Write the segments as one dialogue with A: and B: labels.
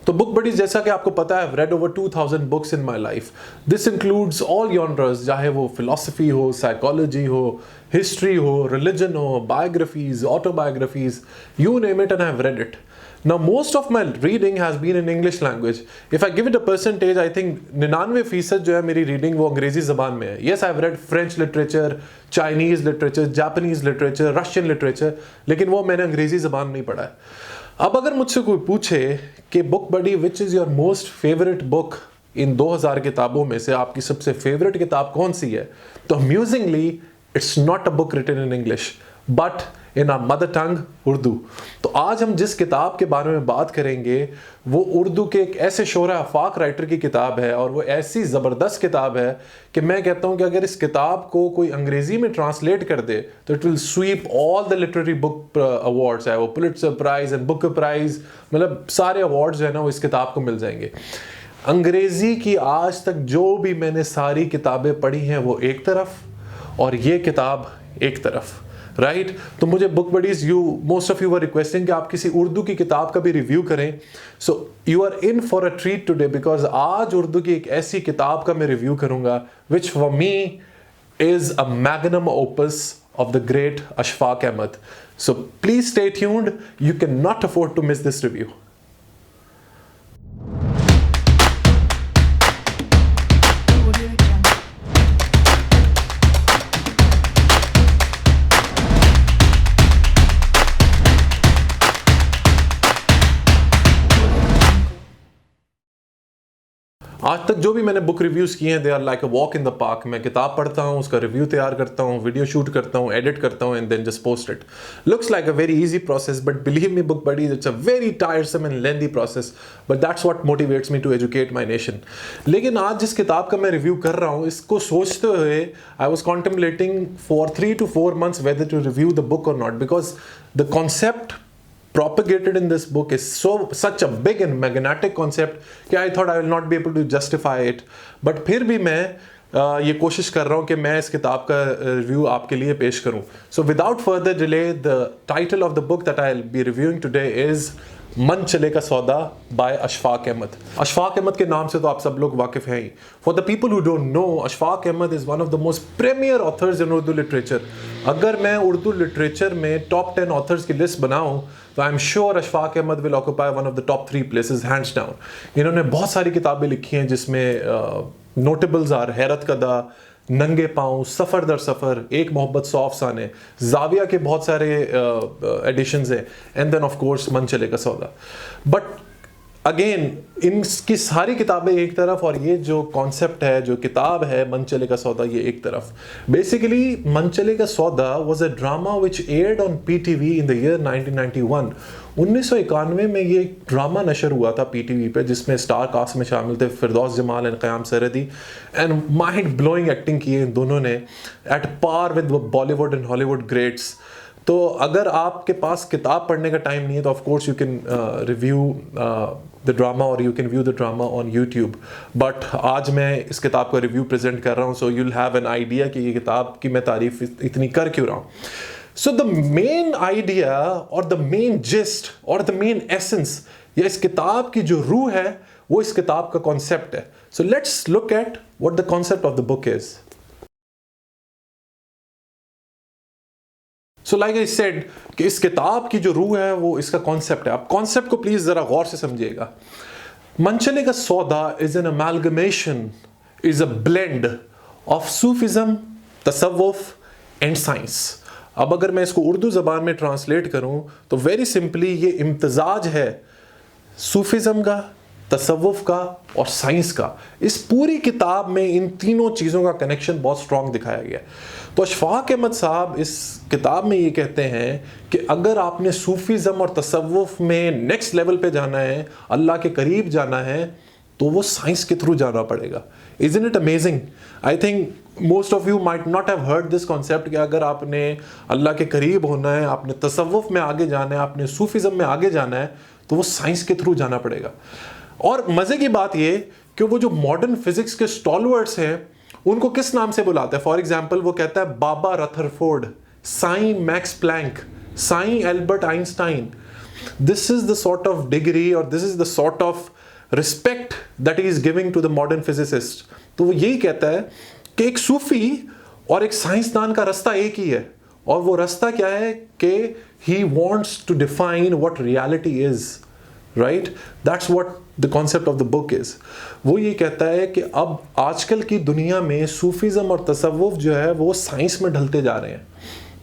A: तो book buddies, जैसा कि आपको पता है, I've read over 2000 books in my life. This includes all genres, चाहे वो philosophy हो, psychology हो, history हो, religion हो, biographies, autobiographies, you name it and I've read it. Now most of my reading has been in English language. If I give it a percentage, I think 99% जो है मेरी reading वो अंग्रेजी ज़बान में है. Yes, I've read French literature, Chinese literature, Japanese literature, Russian literature, लेकिन वो मैंने अंग्रेजी ज़बान नहीं पढ़ा है. अब अगर मुझसे कोई पूछे कि book buddy which is your most favourite book in 2000 किताबों में से आपकी सबसे फेवरेट किताब कौन सी है, तो amusingly it's not a book written in English but in our mother tongue Urdu. तो आज हम जिस किताब के बारे में बात करेंगे वो उर्दू के एक ऐसे शोरा आफाक राइटर की किताब है, और वो ऐसी ज़बरदस्त किताब है कि मैं कहता हूँ कि अगर इस किताब को कोई अंग्रेज़ी में ट्रांसलेट कर दे तो it will sweep all the literary book awards, है वो Pulitzer prize and book prize, मतलब सारे अवार्ड्स जो है ना वो इस किताब को मिल जाएंगे. अंग्रेज़ी की आज तक जो भी मैंने सारी किताबें पढ़ी हैं वो एक तरफ और ये किताब एक तरफ, राइट. तो मुझे book buddies, most of you were requesting कि आप किसी उर्दू की किताब का भी रिव्यू करें. So you are in for a treat today, because आज उर्दू की एक ऐसी किताब का मैं रिव्यू करूंगा which for me is a magnum opus of the great Ashfaq Ahmed. So please stay tuned. You cannot afford to miss this review. आज तक जो भी मैंने बुक रिव्यूज़ किए हैं they are like a walk in the park. मैं किताब पढ़ता हूँ, उसका रिव्यू तैयार करता हूँ, वीडियो शूट करता हूँ, एडिट करता हूँ and then just post it. Looks like a very easy process but believe me book buddies, it's a very tiresome and lengthy process, but that's what motivates me to educate my nation. लेकिन आज जिस किताब का मैं review कर रहा हूँ इसको सोचते हुए I was contemplating for 3 to 4 months whether to review the book or not, because the concept propagated in this book is such a big and magnetic concept कि I thought I will not be able to justify it. But फिर भी मैं ये कोशिश कर रहा हूँ कि मैं इस किताब का रिव्यू आपके लिए पेश करूँ. So without further delay, the title of the book that I'll be reviewing today is मन चले का सौदा बाय अशफाक अहमद. अशफाक अहमद के नाम से तो आप सब लोग वाकिफ हैं ही. For the people who don't know, Ashfaq Ahmed is one of the most premier authors in Urdu literature. अगर मैं उर्दू लिटरेचर में टॉप 10 ऑथर्स की लिस्ट बनाऊं तो I am sure Ashfaq Ahmed will occupy one of the top 3 places hands down. इन्होंने बहुत सारी किताबें लिखी हैं जिसमें नोटेबल्स आर हैरत कदा, नंगे पाँव, सफ़र दर सफ़र, एक मोहब्बत सौ अफसाने, जाविया के बहुत सारे एडिशंस हैं, एंड देन ऑफ कोर्स मन चले का सौदा. बट अगेन इनकी सारी किताबें एक तरफ और ये जो कॉन्सेप्ट है, जो किताब है मन चले का सौदा, ये एक तरफ. बेसिकली मन चले का सौदा was a drama which aired on PTV in the year 1991. 1991 में ये ड्रामा नशर हुआ था पीटीवी पे, जिसमें स्टार कास्ट में शामिल थे फिरदौस जमाल एंड क़याम सरहदी, एंड माइंड ब्लोइंग एक्टिंग की इन दोनों ने, at par with Bollywood and Hollywood greats. तो अगर आपके पास किताब पढ़ने का टाइम नहीं है तो of course you can review the drama और you can view the drama on YouTube. But आज मैं इस किताब का रिव्यू प्रेजेंट कर रहा हूँ, so you'll have an idea कि ये किताब की मैं तारीफ इतनी कर क्यों रहा हूँ. So the main idea or the main gist or the main essence या इस किताब की जो रूह है वो इस किताब का कॉन्सेप्ट है. So let's look at what the concept of the book is. So like I said कि इस किताब की जो रूह है वो इसका कॉन्सेप्ट है. आप कॉन्सेप्ट को प्लीज जरा गौर से समझिएगा. मन चले का सौदा is an amalgamation, is a blend of Sufism, तसव्वुफ and science. अब अगर मैं इसको उर्दू ज़बान में ट्रांसलेट करूं तो वेरी सिंपली ये इम्तजाज है सूफिज़म का, तसव्वुफ का और साइंस का. इस पूरी किताब में इन तीनों चीज़ों का कनेक्शन बहुत स्ट्रॉन्ग दिखाया गया. तो अशफाक अहमद साहब इस किताब में ये कहते हैं कि अगर आपने सूफिज़म और तसव्वुफ में नेक्स्ट लेवल पे जाना है, अल्लाह के करीब जाना है, तो वो साइंस के थ्रू जाना पड़ेगा. Isn't it amazing? I think most of you might not have heard this concept कि अगर आपने अल्लाह के करीब होना है, आपने तसव्वुफ में आगे जाना है, आपने सूफिज़म में आगे जाना है, तो वो साइंस के थ्रू जाना पड़ेगा. और मज़े की बात ये कि वो जो मॉडर्न फिजिक्स के स्टॉलवर्ड्स हैं उनको किस नाम से बुलाते हैं. फॉर एग्जाम्पल वो कहता है बाबा रथरफोर्ड, साई मैक्स प्लैंक, साई Albert Einstein. This is the sort of degree और this is the sort of respect that he is giving to the modern physicist. तो वो यही कहता है कि एक सूफी और एक साइंसदान का रास्ता एक ही है, और वो रास्ता क्या है कि he wants to define what reality is, right? That's what the concept of the book is. वो ये कहता है कि अब आजकल की दुनिया में सूफीज़म और तसव्वुफ जो है वो साइंस में ढलते जा रहे हैं।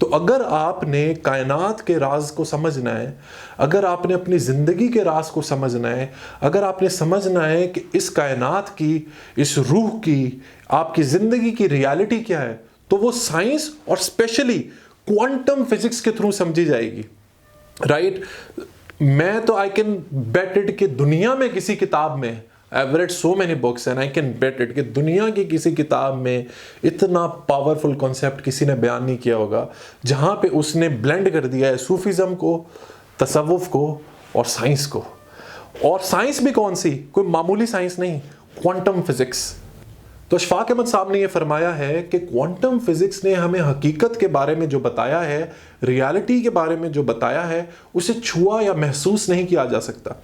A: तो अगर आपने कायनात के राज को समझना है, अगर आपने अपनी ज़िंदगी के राज को समझना है, अगर आपने समझना है कि इस कायनात की, इस रूह की, आपकी ज़िंदगी की रियलिटी क्या है, तो वो साइंस और स्पेशली क्वांटम फिजिक्स के थ्रू समझी जाएगी, राइट? मैं तो आई कैन बेट इट कि दुनिया में किसी किताब में, I've read so many books and I can bet it कि दुनिया की किसी किताब में इतना पावरफुल कॉन्सेप्ट किसी ने बयान नहीं किया होगा जहाँ पे उसने ब्लेंड कर दिया है सूफीज़म को, तसव्वुफ को और साइंस को। और साइंस भी कौन सी, कोई मामूली साइंस नहीं, क्वांटम फिजिक्स। तो अशफाक अहमद साहब ने यह फरमाया है कि क्वांटम फिजिक्स ने हमें हकीकत के बारे में जो बताया है, रियलिटी के बारे में जो बताया है, उसे छुआ या महसूस नहीं किया जा सकता।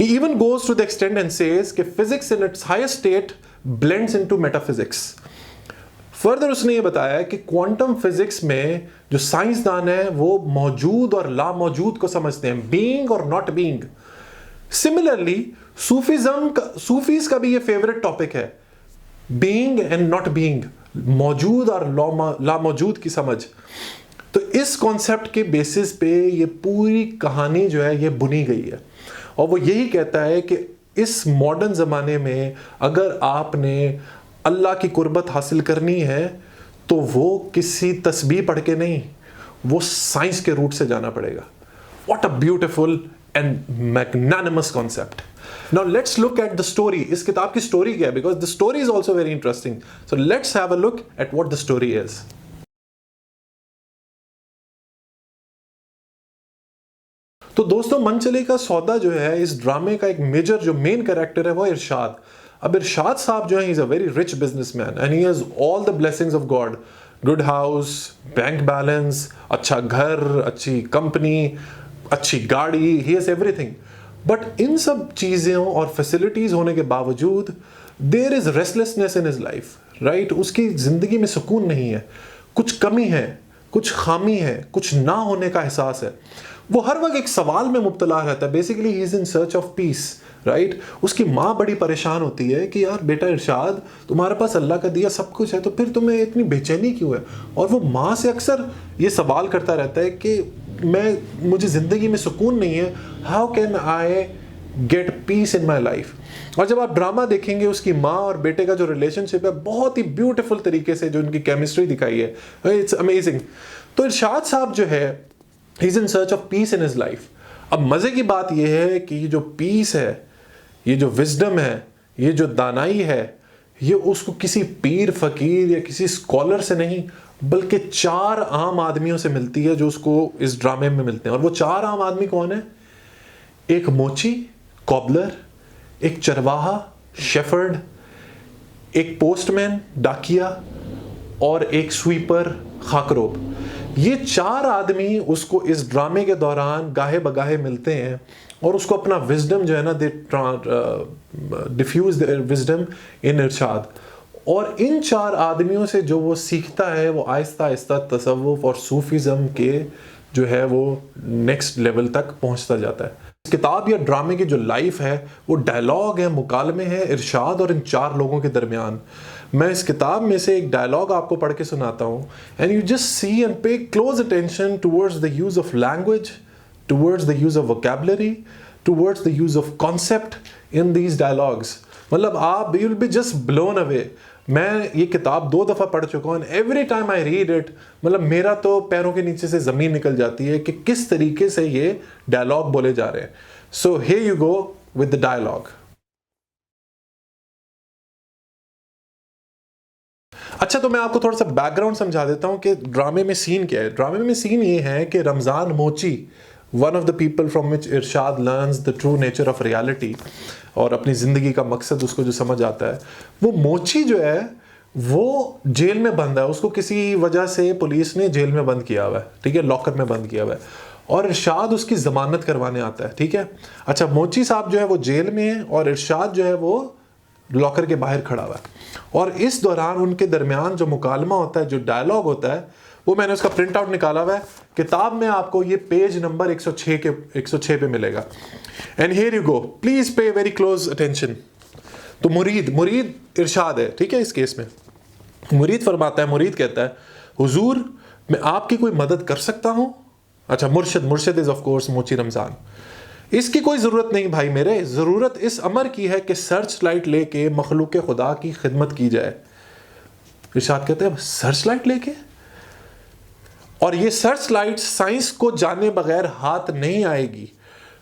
A: He even goes to the extent and says कि physics in its highest state blends into metaphysics। Further उसने ये बताया कि क्वांटम फिजिक्स में जो साइंसदान है वो मौजूद और लामौजूद को समझते हैं, बीइंग और नॉट बीइंग। सिमिलरली सूफीज का भी ये फेवरेट टॉपिक है, बीइंग एंड नॉट बीइंग, मौजूद और लामौजूद की समझ। तो इस कॉन्सेप्ट के बेसिस पे ये पूरी कहानी जो है ये बुनी गई है। और वो यही कहता है कि इस मॉडर्न ज़माने में अगर आपने अल्लाह की कुर्बत हासिल करनी है तो वो किसी तस्बीह पढ़ के नहीं, वो साइंस के रूट से जाना पड़ेगा। What a beautiful and magnanimous concept. Now let's look at the story. इस किताब की स्टोरी क्या है? Because the story is also very interesting. So let's have a look at what the story is. तो दोस्तों, मनचले का सौदा जो है इस ड्रामे का एक मेजर जो मेन कैरेक्टर है वो इरशाद। अब इरशाद साहब जो है, he's a very rich businessman and he has all the blessings of God. Good house, bank balance, अच्छा घर, अच्छी कंपनी, अच्छी गाड़ी, he has everything. बट इन सब चीज़ों और फैसिलिटीज़ होने के बावजूद there is restlessness in his life, right? उसकी ज़िंदगी में सुकून नहीं है, कुछ कमी है, कुछ खामी है, कुछ ना होने का एहसास है। वो हर वक्त एक सवाल में मुब्तला रहता है। Basically he is in search of peace, right? उसकी माँ बड़ी परेशान होती है कि यार बेटा इरशाद, तुम्हारे पास अल्लाह का दिया सब कुछ है, तो फिर तुम्हें इतनी बेचैनी क्यों है? और वो माँ से अक्सर ये सवाल करता रहता है कि मुझे ज़िंदगी में सुकून नहीं है, how can I get piece in my life. और जब आप ड्रामा देखेंगे उसकी माँ और बेटे का जो रिलेशनशिप है, बहुत ही ब्यूटीफुल तरीके से जो उनकी केमिस्ट्री दिखाई है, इट्स अमेजिंग। तो इरशाद साहब जो है, he is in search of peace in his life. अब मज़े की बात यह है कि ये जो पीस है, ये जो विजडम है, ये जो दानाई है, ये उसको किसी पीर फकीर या किसी स्कॉलर से नहीं, बल्कि 4 आम आदमियों से मिलती है जो उसको इस ड्रामे में मिलते हैं। और वो 4 आम आदमी कौन है? एक मोची, कॉबलर, एक चरवाहा, शेफर्ड, एक पोस्टमैन, डाकिया, और एक स्वीपर, खाकरोब। ये 4 आदमी उसको इस ड्रामे के दौरान गाहे बगाहे मिलते हैं और उसको अपना विजडम जो है ना, दे डिफ्यूज देयर विजडम इन इरशाद। और इन 4 आदमियों से जो वो सीखता है, वो आहिस्ता आहिस्ता तसव्वुफ और सूफीज़म के जो है वो नेक्स्ट लेवल तक पहुंचता जाता है। इस किताब या ड्रामे की जो लाइफ है वो डायलॉग है, मुकालमे है इरशाद और इन 4 लोगों के दरमियान। मैं इस किताब में से एक डायलॉग आपको पढ़ के सुनाता हूँ, and you just see and pay close attention towards the use of language, towards the use of vocabulary, towards the use of concept in these dialogues. मतलब आप you will be just blown away. मैं ये किताब 2 दफ़ा पढ़ चुका हूँ, every time I read it, मतलब मेरा तो पैरों के नीचे से ज़मीन निकल जाती है कि किस तरीके से ये डायलॉग बोले जा रहे हैं। So here you go with the dialogue. अच्छा, तो मैं आपको थोड़ा सा बैकग्राउंड समझा देता हूँ कि ड्रामे में सीन क्या है। ड्रामे में सीन ये है कि रमज़ान मोची, one of the people from which Irshad learns the true nature of reality, और अपनी ज़िंदगी का मकसद उसको जो समझ आता है, वो मोची जो है वो जेल में बंद है। उसको किसी वजह से पुलिस ने जेल में बंद किया हुआ है, ठीक है, लॉकर में बंद किया हुआ है। और इरशाद उसकी ज़मानत करवाने आता है, ठीक है। अच्छा, मोची साहब जो है वो जेल में है और इरशाद जो है वो लॉकर के बाहर खड़ा हुआ है और इस दौरान उनके दरमियान जो मुकालमा होता है, जो डायलॉग होता है, वो मैंने उसका प्रिंट आउट निकाला हुआ है। किताब में आपको ये पेज नंबर 106 पे मिलेगा। And here you go, please pay very close attention. तो मुरीद इरशाद है, ठीक है। इस केस में मुरीद फरमाता है, मुरीद कहता है, हुजूर मैं आपकी कोई मदद कर सकता हूं? अच्छा, मुर्शिद इज ऑफ कोर्स मोची रमजान। इसकी कोई ज़रूरत नहीं भाई मेरे, ज़रूरत इस अमर की है कि सर्च लाइट लेके मखलूक खुदा की खिदमत की जाए। इरशाद कहते हैं, सर्च लाइट लेके? और ये सर्च लाइट साइंस को जाने बगैर हाथ नहीं आएगी,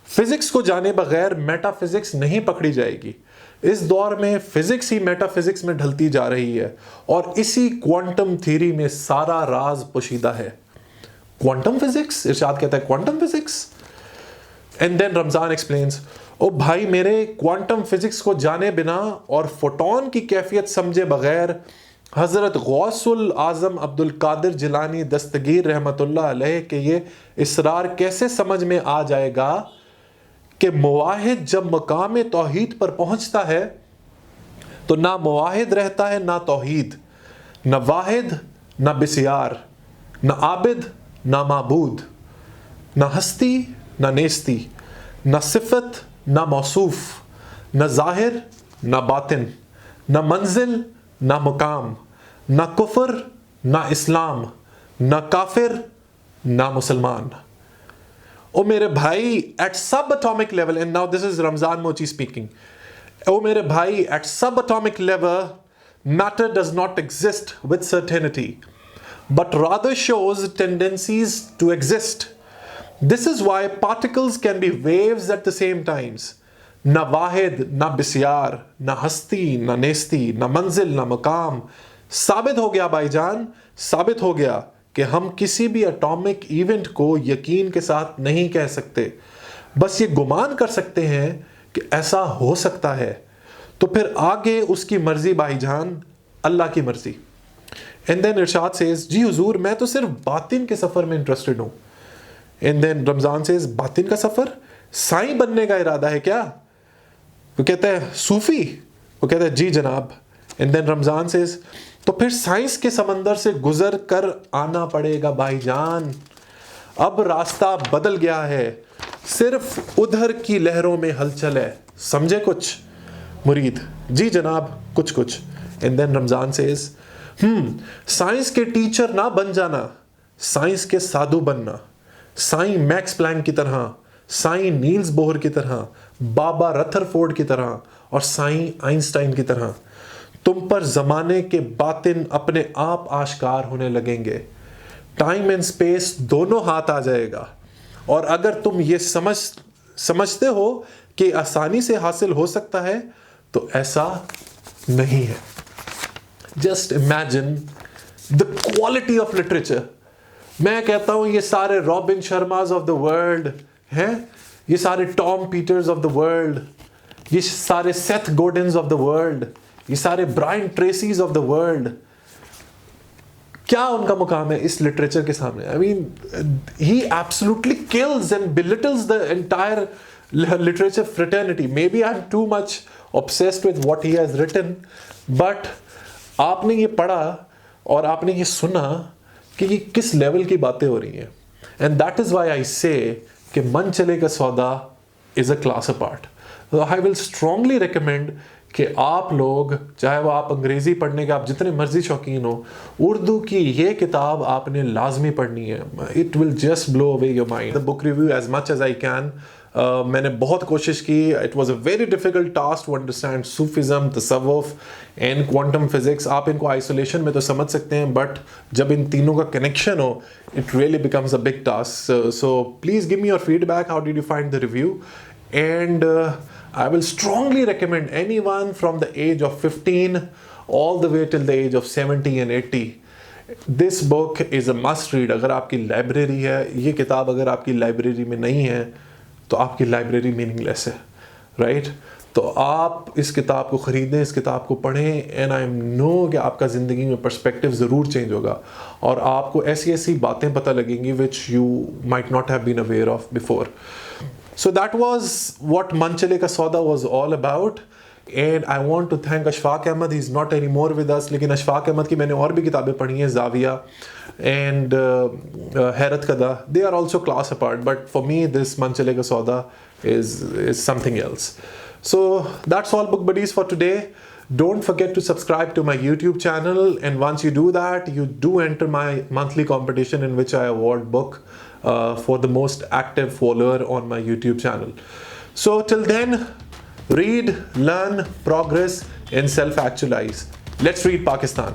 A: फिजिक्स को जाने बगैर मेटाफिजिक्स नहीं पकड़ी जाएगी। इस दौर में फिजिक्स ही मेटाफिजिक्स में ढलती जा रही है और इसी क्वांटम थ्योरी में सारा राज पोशीदा है। क्वांटम फिजिक्स, इरशाद कहता है, quantum physics. And then Ramzan explains, ओ भाई मेरे, क्वांटम फिजिक्स को जाने बिना और फोटोन की कैफियत समझे बगैर हज़रत गौसुल आज़म अब्दुल कादिर जिलानी दस्तगीर रहमतुल्लाह अलैह के ये इसरार कैसे समझ में आ जाएगा कि मुवाहिद जब मकाम तौहीद पर पहुंचता है तो ना मुवाहिद रहता है ना तौहीद, न वाहिद ना बिस्यार, न आबिद ना माबूद, न हस्ती ना नेस्ती, न सिफत ना मौसूफ, न ज़ाहिर ना बातिन, न मंजिल ना मुकाम, ना कुफर ना इस्लाम, ना काफिर ना मुसलमान। ओ मेरे भाई, एट सब atomic level, and now this is Ramzan मोची स्पीकिंग, ओ मेरे भाई, एट सब atomic level matter does not exist with certainty but rather shows tendencies to exist. This is why particles can be waves at the same times. ना वाहिद ना बिस्यार, ना हस्ती ना नेस्ती, ना मंजिल ना मुकाम। साबित हो गया भाईजान, साबित हो गया कि हम किसी भी एटॉमिक इवेंट को यकीन के साथ नहीं कह सकते, बस ये गुमान कर सकते हैं कि ऐसा हो सकता है। तो फिर आगे उसकी मर्जी भाईजान, अल्लाह की मर्जी। एंड देन इरशाद सेज, जी हुजूर मैं तो सिर्फ बातिन के सफ़र में इंटरेस्टेड हूँ। एंड देन रमज़ान सेज, बातिन का सफ़र? साईं बनने का इरादा है क्या? वो कहता है सूफ़ी? वो कहता है जी जनाब। एंड देन रमज़ान सेज, तो फिर साइंस के समंदर से गुजर कर आना पड़ेगा भाईजान, अब रास्ता बदल गया है, सिर्फ उधर की लहरों में हलचल है, समझे कुछ? मुरीद, जी जनाब, कुछ। And then Ramzan says, science के टीचर ना बन जाना, साइंस के साधु बनना, साईं मैक्स प्लैंक की तरह, साईं नील्स बोहर की तरह, बाबा रथरफोर्ड की तरह और साईं आइंस्टाइन की तरह। तुम पर जमाने के बातिन अपने आप आश्कार होने लगेंगे, टाइम एंड स्पेस दोनों हाथ आ जाएगा। और अगर तुम ये समझते हो कि आसानी से हासिल हो सकता है तो ऐसा नहीं है। Just imagine the quality of literature. मैं कहता हूं ये सारे Robin Sharmas of the world हैं, ये सारे Tom Peters of the world, ये सारे Seth Godins of the world, ये सारे Brian Tracys of the world, क्या उनका मुकाम है इस लिटरेचर के सामने? I mean he absolutely kills and belittles the entire literature fraternity. Maybe I am too much obsessed with what he has written, but आपने ये पढ़ा और आपने ये सुना कि ये किस लेवल की बातें हो रही हैं। And that is why I से कि मन चले का सौदा is a class apart. I will strongly recommend कि आप लोग, चाहे वो आप अंग्रेजी पढ़ने के आप जितने मर्जी शौकीन हो, उर्दू की ये किताब आपने लाजमी पढ़नी है। It will just blow away your mind. The book review as much as I can. मैंने बहुत कोशिश की। It was a very difficult task to understand Sufism, तसव्वुफ एंड क्वांटम फिजिक्स। आप इनको आइसोलेशन में तो समझ सकते हैं, बट जब इन तीनों का कनेक्शन हो, it really becomes a big task. So please give me your feedback, how did you find the review? And I will strongly recommend anyone from the age of 15 all the way till the age of 70 and 80. This book is a must read. अगर आपकी library है, ये किताब अगर आपकी library में नहीं है तो आपकी लाइब्रेरी मीनिंगलेस है, राइट? तो आप इस किताब को ख़रीदें, इस किताब को पढ़ें, एंड आई नो कि आपका ज़िंदगी में पर्सपेक्टिव ज़रूर चेंज होगा और आपको ऐसी ऐसी बातें पता लगेंगी which you might not have been aware of before. So that was what मन चले का सौदा was all about. And I want to thank Ashfaq Ahmed. He's not anymore with us. लेकिन अशफाक अहमद की मैंने और भी किताबें पढ़ी हैं, जाविया and हैरत कदा. They are also class apart. But for me, this मन चले का सौदा is something else. So that's all book buddies for today. Don't forget to subscribe to my YouTube channel. And once you do that, you do enter my monthly competition in which I award book for the most active follower on my YouTube channel. So till then, read, learn, progress, and self-actualize. Let's read Pakistan.